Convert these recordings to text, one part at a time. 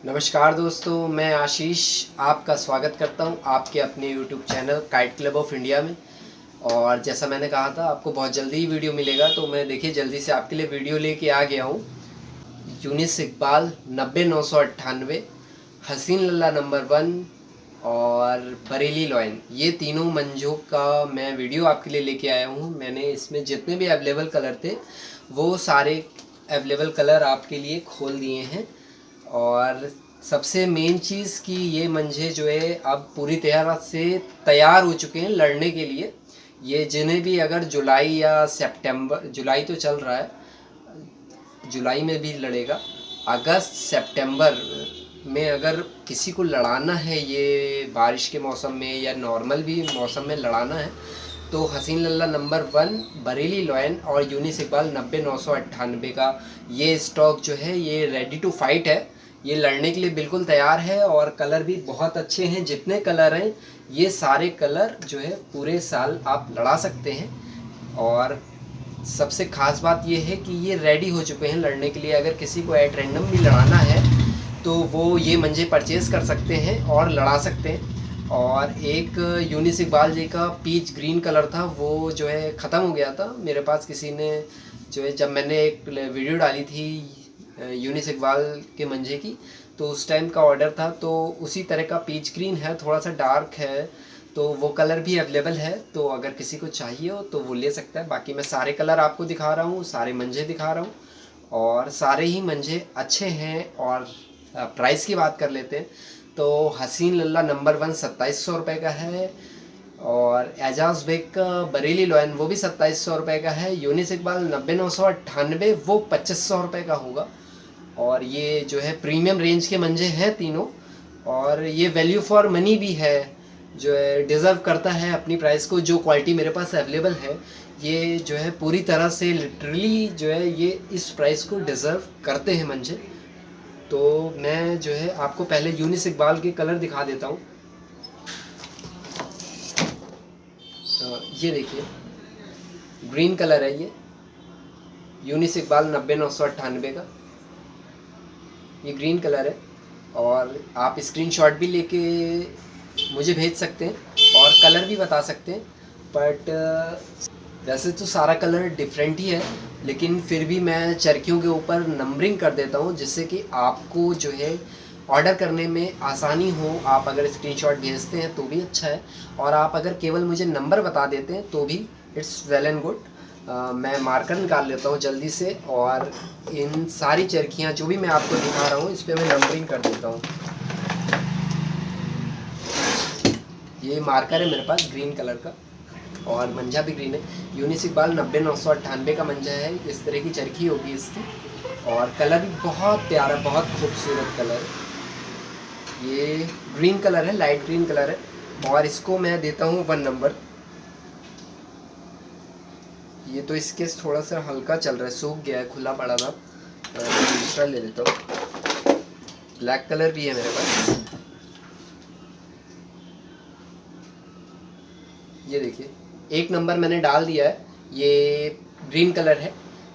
नमस्कार दोस्तों, मैं आशीष आपका स्वागत करता हूं आपके अपने YouTube channel kite club of India में। और जैसा मैंने कहा था आपको बहुत जल्दी ही वीडियो मिलेगा, तो मैं देखिए जल्दी से आपके लिए वीडियो लेके आ गया हूं। यूनिस इकबाल 90-998, हसीन लल्ला नंबर 1 और बरेली लॉयन, ये तीनों मंजों का मैं वीडियो आपके लिए लेके आया हूँ। मैंने इसमें जितने भी अवेलेबल कलर थे वो सारे अवेलेबल कलर आपके लिए खोल दिए हैं। और सबसे मेन चीज़ कि ये मंझे जो है अब पूरी तरह से तैयार हो चुके हैं लड़ने के लिए। ये जिन्हें भी अगर जुलाई या सितंबर, जुलाई तो चल रहा है, जुलाई में भी लड़ेगा, अगस्त सितंबर में अगर किसी को लड़ाना है, ये बारिश के मौसम में या नॉर्मल भी मौसम में लड़ाना है, तो हसीन लल्ला नंबर 1, बरेली लॉयन और यूनिस इकबाल 90-998 का ये स्टॉक जो है ये रेडी टू फाइट है। ये लड़ने के लिए बिल्कुल तैयार है और कलर भी बहुत अच्छे हैं। जितने कलर हैं ये सारे कलर जो है पूरे साल आप लड़ा सकते हैं। और सबसे ख़ास बात ये है कि ये रेडी हो चुके हैं लड़ने के लिए। अगर किसी को एट रैंडम भी लड़ाना है तो वो ये मंजे परचेज़ कर सकते हैं और लड़ा सकते हैं। और एक यूनिस इकबाल जी का पीच ग्रीन कलर था, वो जो है ख़त्म हो गया था मेरे पास। किसी ने जो है, जब मैंने एक वीडियो डाली थी यूनिस इकबाल के मंजे की, तो उस टाइम का ऑर्डर था, तो उसी तरह का पीच ग्रीन है, थोड़ा सा डार्क है, तो वो कलर भी अवेलेबल है। तो अगर किसी को चाहिए हो तो वो ले सकता है। बाकी मैं सारे कलर आपको दिखा रहा हूँ, सारे मंजे दिखा रहा हूँ और सारे ही मंजे अच्छे हैं। और प्राइस की बात कर लेते हैं तो हसीन लल्ला नंबर 1 2700 रुपये का है, और एजाज बेग का बरेली लॉयन वो भी 2700 रुपये का है। यूनिस इकबाल 90-998 वो 2500 रुपये का होगा। और ये जो है प्रीमियम रेंज के मंजे हैं तीनों, और ये वैल्यू फॉर मनी भी है, जो है डिज़र्व करता है अपनी प्राइस को। जो क्वालिटी मेरे पास अवेलेबल है ये जो है पूरी तरह से लिटरली जो है ये इस प्राइस को डिज़र्व करते हैं मंजे। तो मैं जो है आपको पहले यूनिस इकबाल के कलर दिखा देता हूँ। ये देखिए ग्रीन कलर है, ये यूनिस इकबाल 90-998 का ये ग्रीन कलर है। और आप स्क्रीनशॉट भी लेके मुझे भेज सकते हैं और कलर भी बता सकते हैं। बट वैसे तो सारा कलर डिफरेंट ही है, लेकिन फिर भी मैं चरखियों के ऊपर नंबरिंग कर देता हूँ जिससे कि आपको जो है ऑर्डर करने में आसानी हो। आप अगर स्क्रीनशॉट भेजते हैं तो भी अच्छा है, और आप अगर केवल मुझे नंबर बता देते हैं तो भी इट्स वेल एंड गुड। मैं मार्कर निकाल लेता हूँ जल्दी से, और इन सारी चरखियाँ जो भी मैं आपको दिखा रहा हूँ इस पर मैं नंबरिंग कर देता हूँ। ये मार्कर है मेरे पास ग्रीन कलर का, और मंजा भी ग्रीन है। यूनिस इकबाल 90-998 का मंजा है। इस तरह की चरखी होगी इसकी, और कलर भी बहुत प्यारा, बहुत खूबसूरत कलर। ये ग्रीन कलर है, लाइट ग्रीन कलर है, और इसको मैं देता हूँ 1 नंबर। ये तो इसके थोड़ा सा हल्का चल रहा है, सूख गया है, खुला पड़ा था। दूसरा ले लेता हूँ। ब्लैक कलर भी है मेरे पास। ये देखिए 1 नंबर मैंने डाल दिया है, ये ग्रीन कलर है।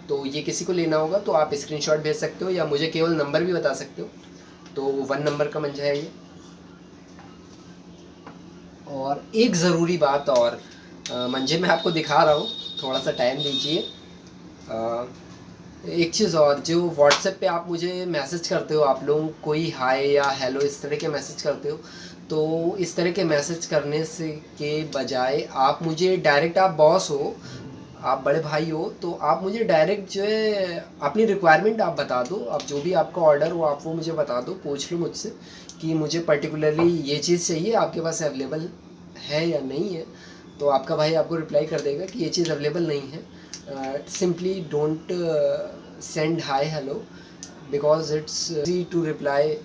तो ये किसी को लेना होगा तो आप स्क्रीनशॉट भेज सकते हो या मुझे केवल नंबर भी बता सकते हो। तो 1 नंबर का मंजा है ये। और एक ज़रूरी बात और, मंजे मैं आपको दिखा रहा हूँ, थोड़ा सा टाइम दीजिए। एक चीज़ और, जो व्हाट्सएप पे आप मुझे मैसेज करते हो, आप लोग कोई हाय या हेलो इस तरह के मैसेज करते हो, तो इस तरह के मैसेज करने से के बजाय आप मुझे डायरेक्ट, आप बॉस हो, आप बड़े भाई हो, तो आप मुझे डायरेक्ट जो है अपनी रिक्वायरमेंट आप बता दो। आप जो भी आपका ऑर्डर हो आप वो मुझे बता दो, पूछ लो मुझसे कि मुझे पर्टिकुलरली ये चीज़ चाहिए, आपके पास अवेलेबल है या नहीं है। तो आपका भाई आपको रिप्लाई कर देगा कि ये चीज़ अवेलेबल नहीं है। Simply don't send hi hello, because it's easy to reply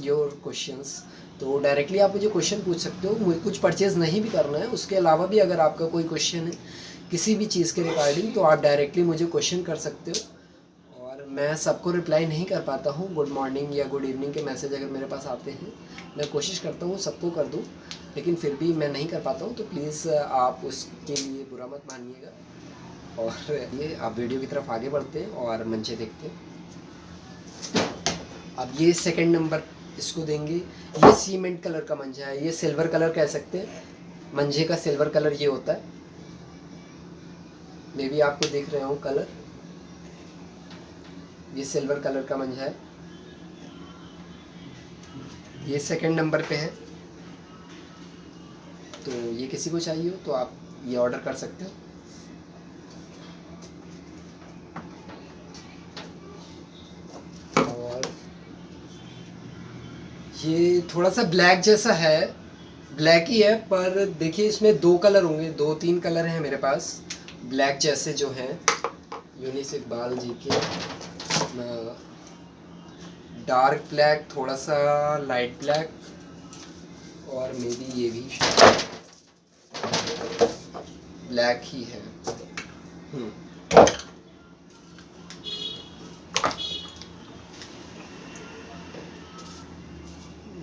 your questions. तो डायरेक्टली आप मुझे क्वेश्चन पूछ सकते हो। मुझे कुछ परचेज़ नहीं भी करना है, उसके अलावा भी अगर आपका कोई क्वेश्चन है किसी भी चीज़ के रिगार्डिंग, तो आप डायरेक्टली मुझे क्वेश्चन कर सकते हो। और मैं सबको रिप्लाई नहीं कर पाता हूँ। गुड मॉर्निंग या गुड इवनिंग के मैसेज अगर मेरे पास आते हैं, मैं कोशिश करता हूँ सबको कर दूँ, लेकिन फिर भी मैं नहीं कर पाता हूँ। तो प्लीज़ आप उसके लिए बुरा मत मानिएगा। और ये आप वीडियो की तरफ आगे बढ़ते हैं और मंचे देखते हैं। अब ये सेकंड नंबर इसको देंगे। ये सीमेंट कलर का मंजा है, ये सिल्वर कलर कह सकते हैं, मंजे का सिल्वर कलर ये होता है। मे भी आपको दिख रहे हो कलर, ये सिल्वर कलर का मंजा है। ये सेकंड नंबर पे है। तो ये किसी को चाहिए हो तो आप ये ऑर्डर कर सकते हो। और ये थोड़ा सा ब्लैक जैसा है, ब्लैक ही है, पर देखिए इसमें 2 कलर होंगे, 2-3 कलर हैं मेरे पास ब्लैक जैसे जो हैं यूनिस इकबाल जी के। डार्क ब्लैक, थोड़ा सा लाइट ब्लैक, और मे बी ये भी ब्लैक ही है।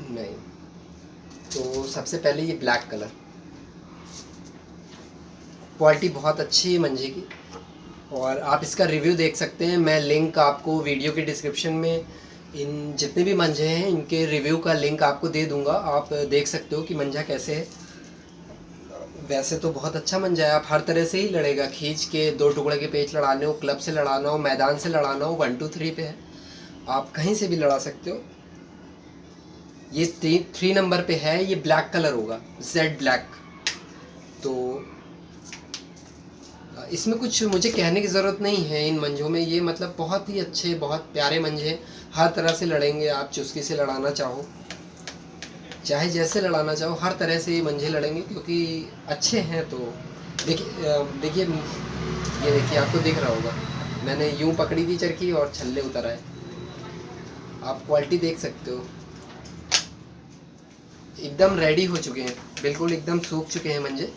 नहीं, तो सबसे पहले ये ब्लैक कलर, क्वालिटी बहुत अच्छी है मंजे की, और आप इसका रिव्यू देख सकते हैं। मैं लिंक आपको वीडियो के डिस्क्रिप्शन में इन जितने भी मंजे हैं इनके रिव्यू का लिंक आपको दे दूंगा, आप देख सकते हो कि मंजा कैसे है। वैसे तो बहुत अच्छा मंजा है, आप हर तरह से ही लड़ेगा, खींच के 2 टुकड़े के पेच लड़ाने हो, क्लब से लड़ाना हो, मैदान से लड़ाना हो, 1 2 3 पे है, आप कहीं से भी लड़ा सकते हो। ये 3 नंबर पे है, ये ब्लैक कलर होगा, जेड ब्लैक। तो इसमें कुछ मुझे कहने की ज़रूरत नहीं है इन मंजों में, ये मतलब बहुत ही अच्छे, बहुत प्यारे मंजे हैं। हर तरह से लड़ेंगे, आप चुस्की से लड़ाना चाहो, चाहे जैसे लड़ाना चाहो, हर तरह से ये मंजे लड़ेंगे क्योंकि अच्छे हैं। तो देखिए ये देखिए, आपको दिख रहा होगा, मैंने यूं पकड़ी थी चरखी और छल्ले उतर आए। आप क्वालिटी देख सकते हो, एकदम रेडी हो चुके हैं, बिल्कुल एकदम सूख चुके हैं मंजे,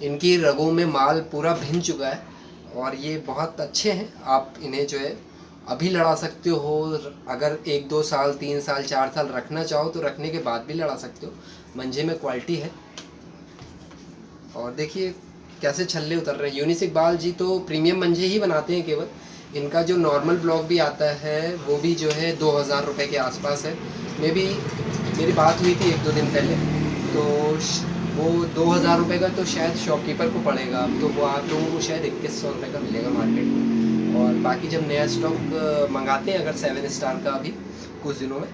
इनकी रगों में माल पूरा भिन चुका है, और ये बहुत अच्छे हैं। आप इन्हें जो है अभी लड़ा सकते हो, अगर 1-2 साल 3 साल 4 साल रखना चाहो तो रखने के बाद भी लड़ा सकते हो, मंजे में क्वालिटी है। और देखिए कैसे छल्ले उतर रहे हैं। यूनिस इकबाल जी तो प्रीमियम मंजे ही बनाते हैं केवल, इनका जो नॉर्मल ब्लॉक भी आता है वो भी जो है 2000 रुपये के आसपास है। मेरी बात हुई थी 1-2 दिन पहले, तो वो 2000 रुपये का तो शायद शॉपकीपर को पड़ेगा, तो वो आप लोगों को शायद 2100 रुपये का मिलेगा मार्केट में। और बाकी जब नया स्टॉक मंगाते हैं अगर 7 स्टार का अभी कुछ दिनों में,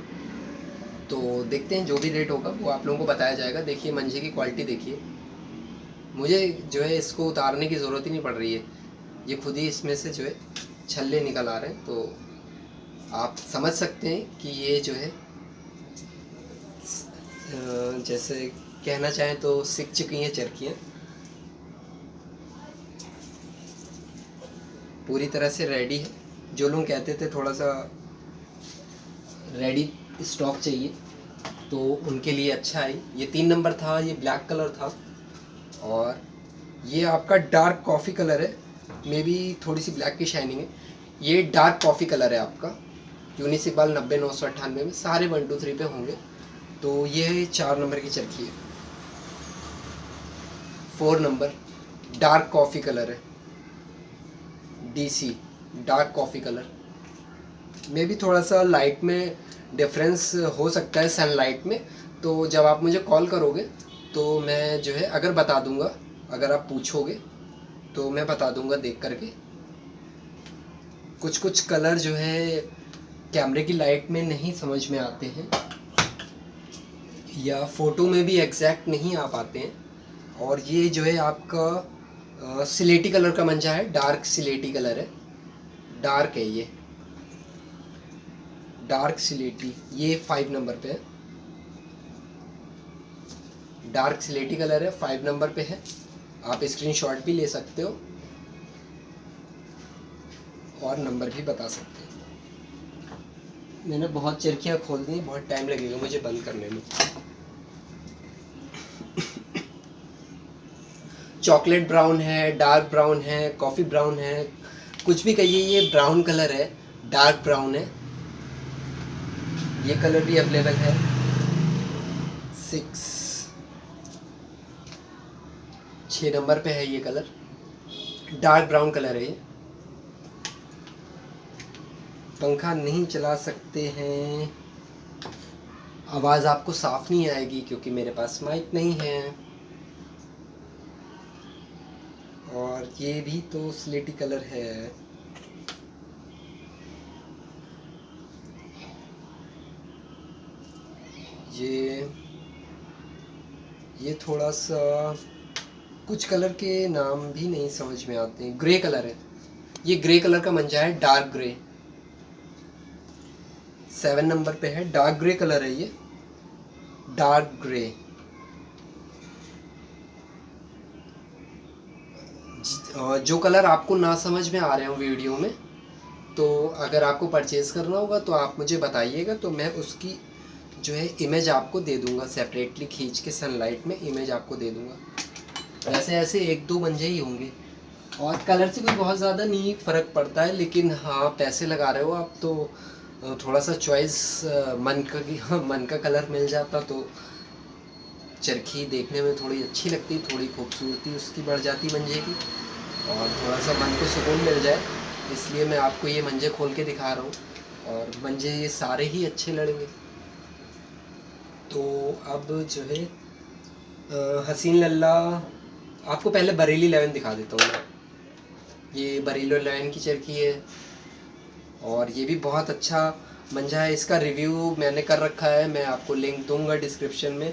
तो देखते हैं जो भी रेट होगा वो आप लोगों को बताया जाएगा। देखिए मंजे की क्वालिटी देखिए, मुझे जो है इसको उतारने की ज़रूरत ही नहीं पड़ रही है, ये खुद ही इसमें से जो है छल्ले निकल आ रहे हैं। तो आप समझ सकते हैं कि ये जो है जैसे कहना चाहें तो सीख चुकी हैं चरखियाँ, पूरी तरह से रेडी है। जो लोग कहते थे थोड़ा सा रेडी स्टॉक चाहिए तो उनके लिए अच्छा है। ये 3 नंबर था, ये ब्लैक कलर था, और ये आपका डार्क कॉफ़ी कलर है, मे बी थोड़ी सी ब्लैक की शाइनिंग है। ये डार्क कॉफ़ी कलर है आपका, यूनिस इकबाल 90-998 में सारे 1 2 3 पे होंगे। तो ये 4 नंबर की चरखी है। 4 नंबर डार्क कॉफ़ी कलर है, DC डार्क कॉफ़ी कलर में भी थोड़ा सा लाइट में डिफरेंस हो सकता है सनलाइट में, तो जब आप मुझे कॉल करोगे तो मैं जो है अगर बता दूंगा, अगर आप पूछोगे तो मैं बता दूंगा देख करके। कुछ कुछ कलर जो है कैमरे की लाइट में नहीं समझ में आते हैं, या फ़ोटो में भी एग्जैक्ट नहीं आ पाते हैं। और ये जो है आपका सिलेटी कलर का मंजा है, डार्क सिलेटी कलर है, डार्क है ये, डार्क सिलेटी, ये 5 नंबर पे है, डार्क सिलेटी कलर है, 5 नंबर पे है। आप स्क्रीनशॉट भी ले सकते हो और नंबर भी बता सकते हो। मैंने बहुत चरखियाँ खोल दी, बहुत टाइम लगेगा मुझे बंद करने में। चॉकलेट ब्राउन है, डार्क ब्राउन है, कॉफ़ी ब्राउन है, कुछ भी कहिए, ये ब्राउन कलर है, डार्क ब्राउन है। ये कलर भी अवेलेबल है, 6 नंबर पे है ये कलर, डार्क ब्राउन कलर है ये। पंखा नहीं चला सकते हैं, आवाज़ आपको साफ नहीं आएगी क्योंकि मेरे पास माइक नहीं है। और ये भी तो स्लेटी कलर है। ये थोड़ा सा कुछ कलर के नाम भी नहीं समझ में आते हैं। ग्रे कलर है, ये ग्रे कलर का मंजा है, डार्क ग्रे। 7 नंबर पे है, डार्क ग्रे कलर है ये, डार्क ग्रे। जो कलर आपको ना समझ में आ रहे हो वीडियो में, तो अगर आपको परचेज़ करना होगा तो आप मुझे बताइएगा, तो मैं उसकी जो है इमेज आपको दे दूंगा, सेपरेटली खींच के सनलाइट में इमेज आपको दे दूंगा। वैसे ऐसे 1-2 मंजे ही होंगे और कलर से कोई बहुत ज़्यादा नहीं फ़र्क पड़ता है, लेकिन हाँ पैसे लगा रहे हो आप तो थोड़ा सा चॉइस मन का कलर मिल जाता तो चरखी देखने में थोड़ी अच्छी लगती, थोड़ी खूबसूरती उसकी बढ़ जाती मंजे की, और थोड़ा सा मन को सुकून मिल जाए, इसलिए मैं आपको ये मंजे खोल के दिखा रहा हूँ। और मंजे ये सारे ही अच्छे लड़ेंगे। तो अब जो है हसीन लल्ला, आपको पहले बरेली 11 दिखा देता हूँ। ये बरेली 11 की चरखी है और ये भी बहुत अच्छा मंजा है। इसका रिव्यू मैंने कर रखा है, मैं आपको लिंक दूंगा डिस्क्रिप्शन में।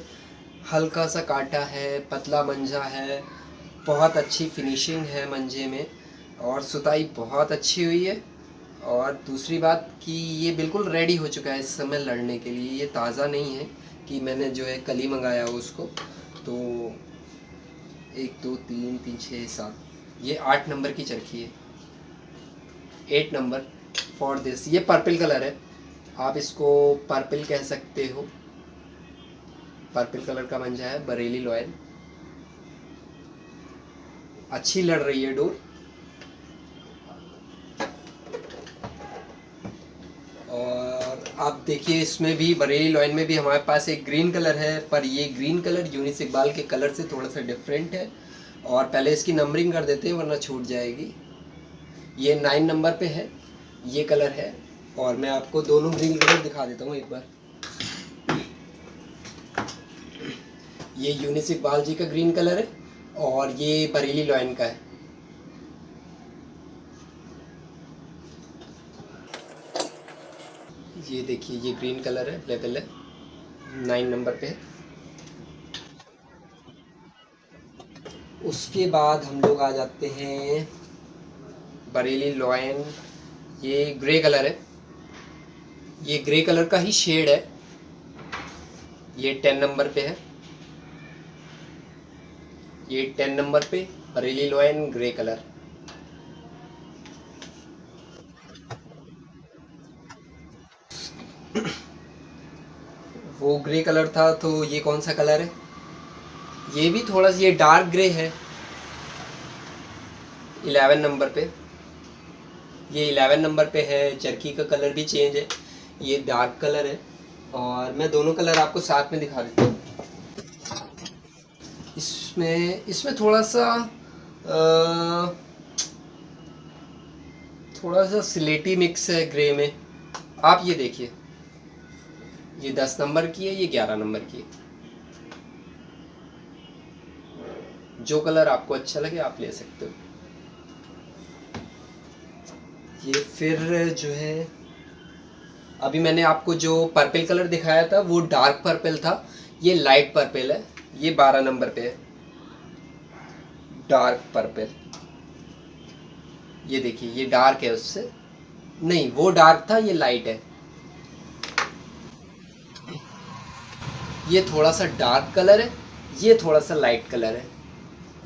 हल्का सा काटा है, पतला मंजा है, बहुत अच्छी फिनिशिंग है मंजे में और सुताई बहुत अच्छी हुई है। और दूसरी बात कि ये बिल्कुल रेडी हो चुका है इस समय लड़ने के लिए, ये ताज़ा नहीं है कि मैंने जो है कल ही मंगाया हो उसको। तो 1 2 3 3 6 7, ये 8 नंबर की चरखी है, 8 नंबर फॉर दिस। ये पर्पल कलर है, आप इसको पर्पल कह सकते हो, पर्पल कलर का मंजा है, बरेली लॉयल। अच्छी लड़ रही है डोर। और आप देखिए इसमें भी बरेली लॉयल में भी हमारे पास एक ग्रीन कलर है, पर ये ग्रीन कलर यूनिस इकबाल के कलर से थोड़ा सा डिफरेंट है। और पहले इसकी नंबरिंग कर देते हैं वरना छूट जाएगी। ये 9 नंबर पे है, ये कलर है। और मैं आपको दोनों ग्रीन कलर दिखा देता हूँ एक बार। ये यूनिस इकबाल जी का ग्रीन कलर है और ये बरेली लॉयन का है। ये देखिए ये ग्रीन कलर है, लेवल है, 9 नंबर पे है। उसके बाद हम लोग आ जाते हैं बरेली लॉयन, ये ग्रे कलर है, ये ग्रे कलर का ही शेड है, ये 10 नंबर पे है, ये 10 नंबर पे बरेली लॉयन ग्रे कलर। वो ग्रे कलर था, तो ये कौन सा कलर है? ये भी थोड़ा सा ये डार्क ग्रे है, 11 नंबर पे। ये 11 नंबर पे है, चरखी का कलर भी चेंज है, ये डार्क कलर है। और मैं दोनों कलर आपको साथ में दिखा देता हूँ। इसमें थोड़ा सा स्लेटी मिक्स है ग्रे में। आप ये देखिए, ये 10 नंबर की है, ये 11 नंबर की है। जो कलर आपको अच्छा लगे आप ले सकते हो। ये फिर जो है अभी मैंने आपको जो पर्पल कलर दिखाया था वो डार्क पर्पल था, ये लाइट पर्पल है, ये 12 नंबर पे है, डार्क पर्पल। ये देखिए ये डार्क है, उससे नहीं, वो डार्क था, ये लाइट है। ये थोड़ा सा डार्क कलर है, ये थोड़ा सा लाइट कलर है।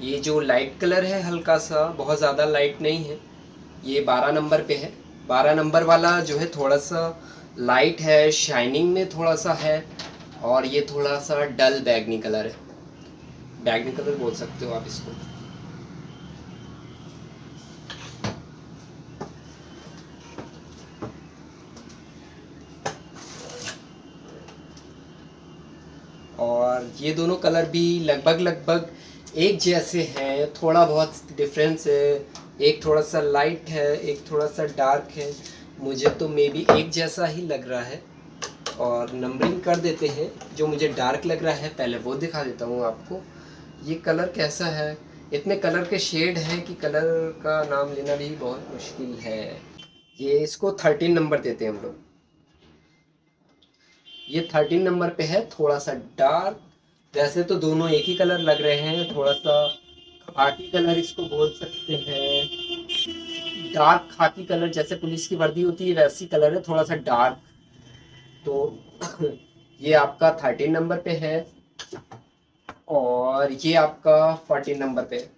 ये जो लाइट कलर है हल्का सा, बहुत ज़्यादा लाइट नहीं है, ये 12 नंबर पे है। 12 नंबर वाला जो है थोड़ा सा लाइट है, शाइनिंग में थोड़ा सा है, और ये थोड़ा सा डल बैगनी कलर है, बैगनी कलर बोल सकते हो आप इसको। और ये दोनों कलर भी लगभग एक जैसे हैं, थोड़ा बहुत डिफरेंस है, एक थोड़ा सा लाइट है, एक थोड़ा सा डार्क है, मुझे तो मे बी एक जैसा ही लग रहा है। और नंबरिंग कर देते हैं। जो मुझे डार्क लग रहा है पहले वो दिखा देता हूँ आपको। ये कलर कैसा है, इतने कलर के शेड हैं कि कलर का नाम लेना भी बहुत मुश्किल है। ये इसको 13 नंबर देते हैं हम लोग। ये 13 नंबर पे है, थोड़ा सा डार्क। वैसे तो दोनों एक ही कलर लग रहे हैं, थोड़ा सा खाकी कलर इसको बोल सकते हैं। डार्क खाकी कलर, जैसे पुलिस की वर्दी होती है वैसी कलर है, थोड़ा सा डार्क। तो ये आपका 13 नंबर पे है और ये आपका 14 नंबर पे है।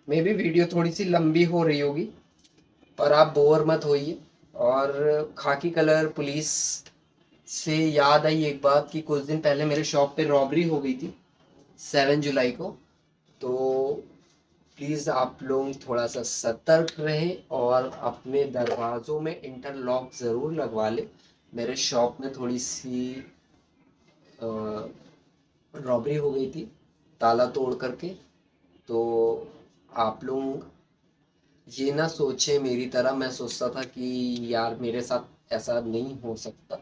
मे भी वीडियो थोड़ी सी लंबी हो रही होगी और आप बोर मत होइए। और खाकी कलर पुलिस से याद आई एक बात कि कुछ दिन पहले मेरे शॉप पे रॉबरी हो गई थी 7 जुलाई को। तो प्लीज़ आप लोग थोड़ा सा सतर्क रहें और अपने दरवाज़ों में इंटरलॉक ज़रूर लगवा लें। मेरे शॉप में थोड़ी सी रॉबरी हो गई थी ताला तोड़ करके। तो आप लोग ये ना सोचें मेरी तरह, मैं सोचता था कि यार मेरे साथ ऐसा नहीं हो सकता।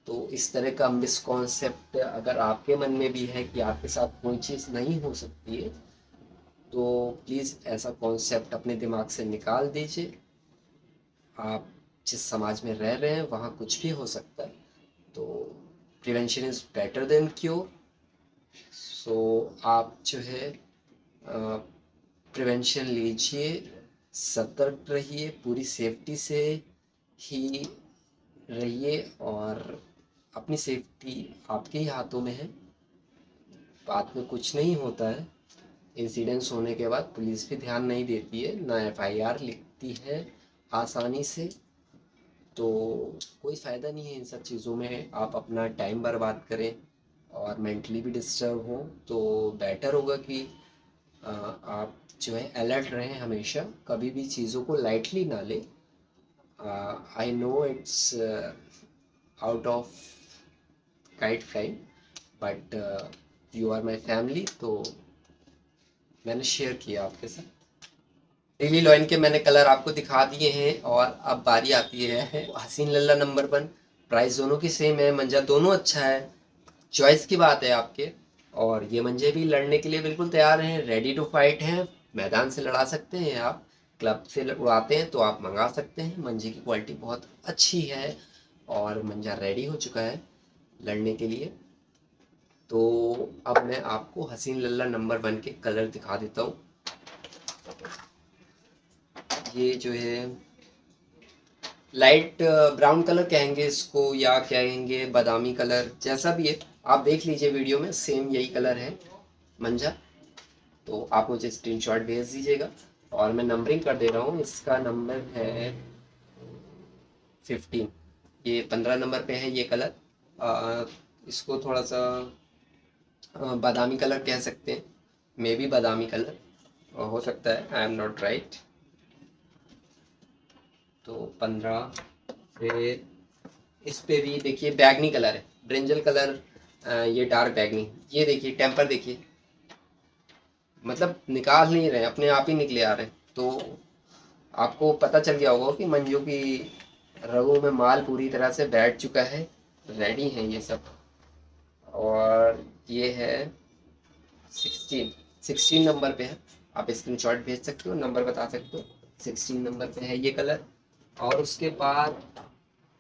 तो इस तरह का मिसकॉन्सेप्ट अगर आपके मन में भी है कि आपके साथ कोई चीज़ नहीं हो सकती है, तो प्लीज़ ऐसा कॉन्सेप्ट अपने दिमाग से निकाल दीजिए। आप जिस समाज में रह रहे हैं वहाँ कुछ भी हो सकता है। तो prevention is better than cure. So आप जो है प्रिवेंशन लीजिए, सतर्क रहिए, पूरी सेफ्टी से ही रहिए और अपनी सेफ्टी आपके ही हाथों में है। बाद में कुछ नहीं होता है। इंसिडेंट्स होने के बाद पुलिस भी ध्यान नहीं देती है, ना एफआईआर लिखती है आसानी से। तो कोई फ़ायदा नहीं है इन सब चीज़ों में आप अपना टाइम बर्बाद करें और मेंटली भी डिस्टर्ब हो। तो बेटर होगा कि आप जो है अलर्ट रहें हमेशा, कभी भी चीज़ों को लाइटली ना लें। I know it's out of kite flying, but you are my family, तो मैंने शेयर किया आपके साथ। डेली लॉइन के मैंने कलर आपको दिखा दिए हैं और अब बारी आती है हसीन लल्ला नंबर 1। प्राइस दोनों की सेम है, मंजा दोनों अच्छा है, चॉइस की बात है आपके। और ये मंजे भी लड़ने के लिए बिल्कुल तैयार हैं, रेडी टू फाइट हैं। मैदान से लड़ा सकते हैं आप, क्लब से उड़ाते हैं तो आप मंगा सकते हैं। मंजे की क्वालिटी बहुत अच्छी है और मंजा रेडी हो चुका है लड़ने के लिए। तो अब मैं आपको हसीन लल्ला नंबर 1 के कलर दिखा देता हूँ। ये जो है लाइट ब्राउन कलर कहेंगे इसको या कहेंगे बादामी कलर, जैसा भी है आप देख लीजिए वीडियो में, सेम यही कलर है मंजा। तो आप मुझे स्क्रीनशॉट भेज दीजिएगा और मैं नंबरिंग कर दे रहा हूँ। इसका नंबर है 15। ये 15 नंबर पे है ये कलर। इसको थोड़ा सा बादामी कलर कह सकते हैं, मे बी बादामी कलर हो सकता है, आई एम नॉट राइट। तो 15। फिर इस पे भी देखिए बैगनी कलर है, ब्रिंजल कलर, ये डार्क बैगनी। ये देखिए टेम्पर देखिए, मतलब निकाल नहीं रहे, अपने आप ही निकले आ रहे हैं। तो आपको पता चल गया होगा कि मंजू की रगों में माल पूरी तरह से बैठ चुका है, रेडी है ये सब। और ये है 16 नंबर पे है, आप स्क्रीनशॉट भेज सकते हो, नंबर बता सकते हो। 16 नंबर पे है ये कलर। और उसके बाद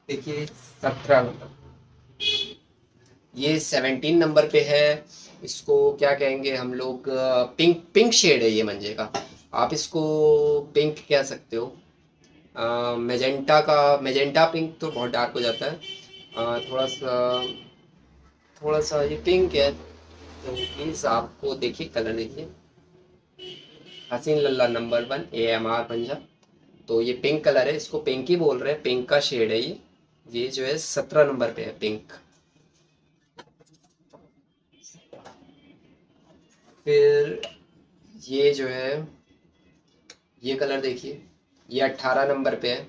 देखिए 17 नंबर, ये 17 नंबर पे है। इसको क्या कहेंगे हम लोग, पिंक पिंक शेड है ये मंजे का, आप इसको पिंक कह सकते हो। मेजेंटा पिंक तो बहुत डार्क हो जाता है। थोड़ा सा ये पिंक है। तो प्लीज़ आपको देखिए कलर देखिए, हसीन लल्ला नंबर 1 AMR पंजा। तो ये पिंक कलर है, इसको पिंक ही बोल रहे हैं, पिंक का शेड है ये जो है 17 नंबर पे है पिंक। फिर ये जो है ये कलर देखिए, ये 18 नंबर पे है।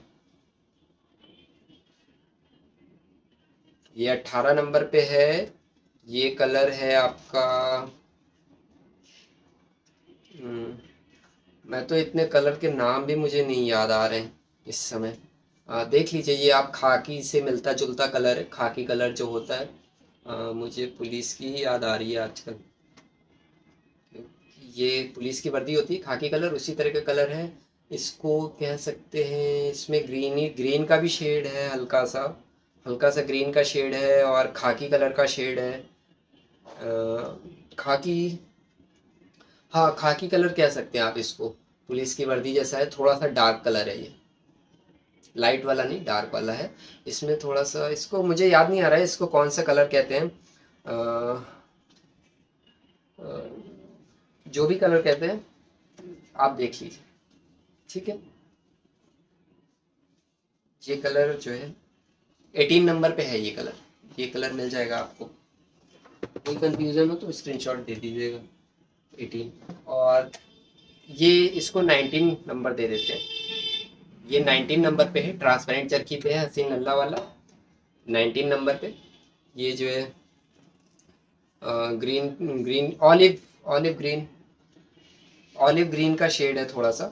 ये 18 नंबर पे है। ये कलर है आपका मैं तो इतने कलर के नाम भी मुझे नहीं याद आ रहे हैं इस समय। देख लीजिए, ये आप खाकी से मिलता जुलता कलर है, खाकी कलर जो होता है। मुझे पुलिस की ही याद आ रही है आजकल, ये पुलिस की वर्दी होती है, खाकी कलर उसी तरह का कलर है। इसको कह सकते हैं, इसमें ग्रीन ही ग्रीन का भी शेड है, हल्का सा ग्रीन का शेड है और खाकी कलर का शेड है। खाकी, हाँ खाकी कलर कह सकते हैं आप इसको। पुलिस की वर्दी जैसा है, थोड़ा सा डार्क कलर है ये, लाइट वाला नहीं डार्क वाला है। इसमें थोड़ा सा, इसको मुझे याद नहीं आ रहा है इसको कौन सा कलर कहते हैं। अ, अ, जो भी कलर कहते हैं आप देख लीजिए, ठीक है। ये कलर जो है 18 नंबर पे है, ये कलर मिल जाएगा आपको। कोई कंफ्यूजन हो तो स्क्रीनशॉट दे दीजिएगा। 18, और ये इसको 19 नंबर दे देते हैं। ये 19 नंबर पे है, ट्रांसपेरेंट चरखी पे है, हसीन अल्लाह वाला 19 नंबर पे। ये जो है green green olive olive green olive green का शेड है थोड़ा सा,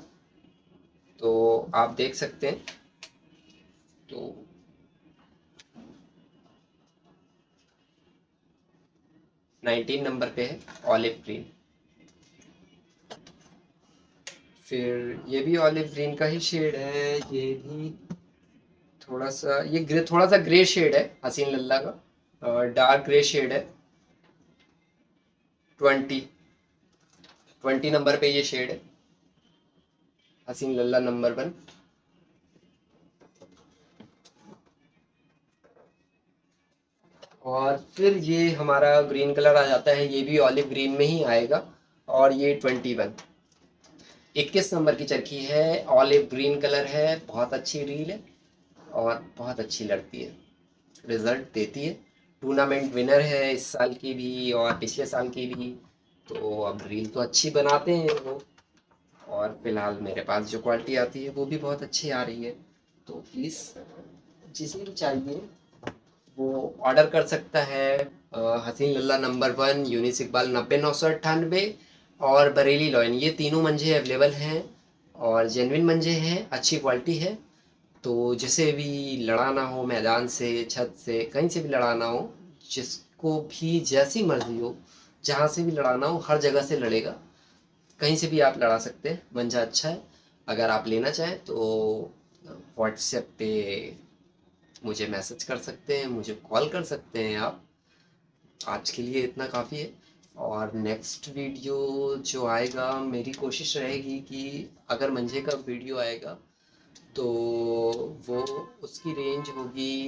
तो आप देख सकते हैं। तो 19 नंबर पे है ऑलिव ग्रीन। फिर ये भी ऑलिव ग्रीन का ही शेड है, ये भी थोड़ा सा, थोड़ा सा ग्रे शेड है हसीन लल्ला का, डार्क ग्रे शेड है। 20 नंबर पे ये शेड है, हसीन लल्ला नंबर 1। और फिर ये हमारा ग्रीन कलर आ जाता है, ये भी ऑलिव ग्रीन में ही आएगा, और ये 21 नंबर की चरखी है, ऑलिव ग्रीन कलर है, बहुत अच्छी रील है और बहुत अच्छी लड़ती है, रिजल्ट देती है। टूर्नामेंट विनर है इस साल की भी और पिछले साल की भी, तो अब रील तो अच्छी बनाते हैं वो। और फिलहाल मेरे पास जो क्वालिटी आती है वो भी बहुत अच्छी आ रही है, तो प्लीज़ जिसे भी चाहिए वो ऑर्डर कर सकता है। हसीन लल्ला नंबर 1, यूनिस इकबाल 90 998 और बरेली लॉयन, ये तीनों मंजे अवेलेबल हैं और जेन्युइन मंजे हैं, अच्छी क्वालिटी है। तो जिसे भी लड़ाना हो, मैदान से, छत से, कहीं से भी लड़ाना हो, जिसको भी जैसी मर्जी हो, जहाँ से भी लड़ाना हो, हर जगह से लड़ेगा, कहीं से भी आप लड़ा सकते हैं, मंजा अच्छा है। अगर आप लेना चाहें तो व्हाट्सएप पे मुझे मैसेज कर सकते हैं, मुझे कॉल कर सकते हैं आप। आज के लिए इतना काफ़ी है, और नेक्स्ट वीडियो जो आएगा, मेरी कोशिश रहेगी कि अगर मंजे का वीडियो आएगा तो वो, उसकी रेंज होगी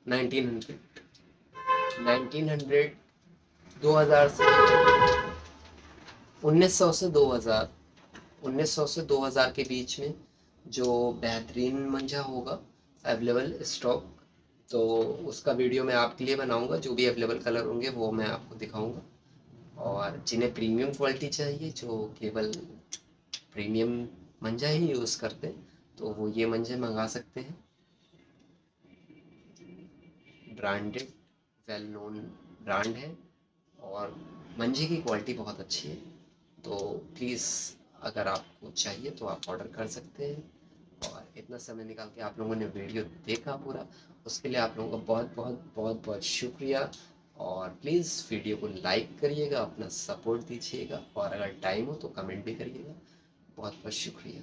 1900 2000 से 1900 से 2000, 1900 से 2000 के बीच में जो बेहतरीन मंजा होगा अवेलेबल स्टॉक, तो उसका वीडियो मैं आपके लिए बनाऊंगा। जो भी अवेलेबल कलर होंगे वो मैं आपको दिखाऊंगा। और जिन्हें प्रीमियम क्वालिटी चाहिए, जो केवल प्रीमियम मंजा ही यूज़ करते हैं, तो वो ये मंजे मंगा सकते हैं। ब्रांडेड, वेल नोन ब्रांड है और मंजे की क्वालिटी बहुत अच्छी है। तो प्लीज़ अगर आपको चाहिए तो आप ऑर्डर कर सकते हैं। और इतना समय निकाल के आप लोगों ने वीडियो देखा पूरा, उसके लिए आप लोगों का बहुत बहुत बहुत बहुत शुक्रिया। और प्लीज़ वीडियो को लाइक करिएगा, अपना सपोर्ट दीजिएगा, और अगर टाइम हो तो कमेंट भी करिएगा। बहुत बहुत शुक्रिया।